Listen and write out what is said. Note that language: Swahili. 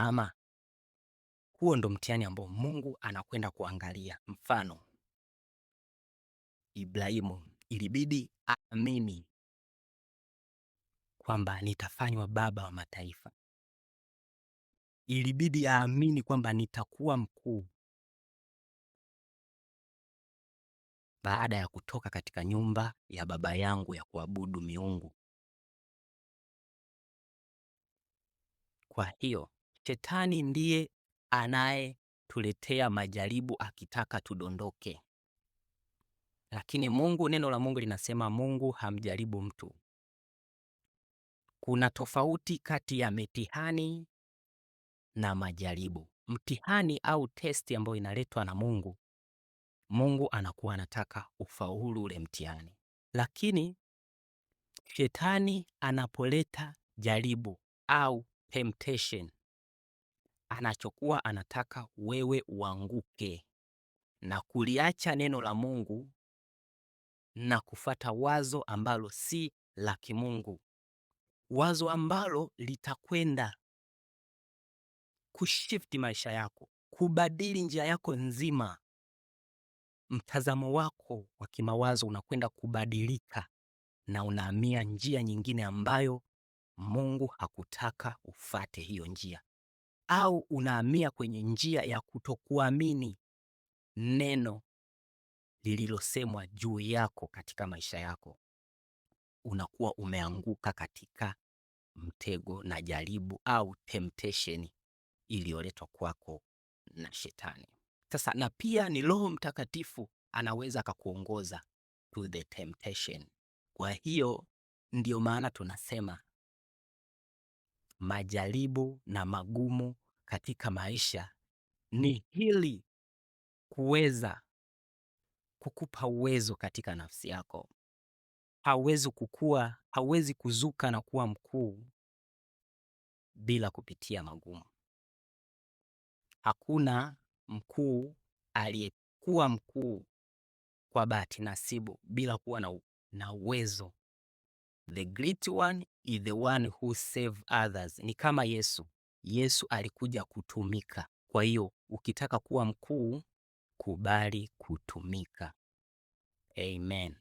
Ama huo ndo mtihani ambao Mungu anakwenda kuangalia. Mfano, Ibrahimu ilibidi aamini kwamba nitafanywa baba wa mataifa. Ilibidi aamini kwamba nitakuwa mkuu baada ya kutoka katika nyumba ya baba yangu ya kuabudu miungu. Kwa hiyo, Shetani ndiye anayetuletea majaribu akitaka tudondoke. Lakini Mungu, neno la Mungu linasema Mungu hamjaribu mtu. Kuna tofauti kati ya mitihani na majaribu. Mtihani au testi ambayo inaletwa na Mungu, Mungu anakuwa anataka ufaulu ule mtihani. Lakini Shetani anapoleta jaribu au temptation, anachokuwa anataka wewe uanguke na kuliacha neno la Mungu na kufata wazo ambalo si la kimungu, wazo ambalo litakwenda kushifti maisha yako, kubadili njia yako nzima. Mtazamo wako wa kimawazo unakwenda kubadilika na unahamia njia nyingine ambayo Mungu hakutaka ufate hiyo njia, au unahamia kwenye njia ya kutokuamini neno lililosemwa juu yako katika maisha yako. Unakuwa umeanguka katika mtego na jaribu au temptation iliyoletwa kwako na Shetani. Sasa na pia ni Roho Mtakatifu anaweza akakuongoza to the temptation. Kwa hiyo ndio maana tunasema majaribu na magumu katika maisha ni hili kuweza kukupa uwezo katika nafsi yako. Hauwezi kuzuka na kuwa mkuu bila kupitia magumu. Hakuna mkuu aliyekuwa mkuu kwa bahati nasibu bila kuwa na uwezo. The great one is the one who save others. Ni kama Yesu. Yesu alikuja kutumika. Kwa hiyo ukitaka kuwa mkuu, kubali kutumika. Amen.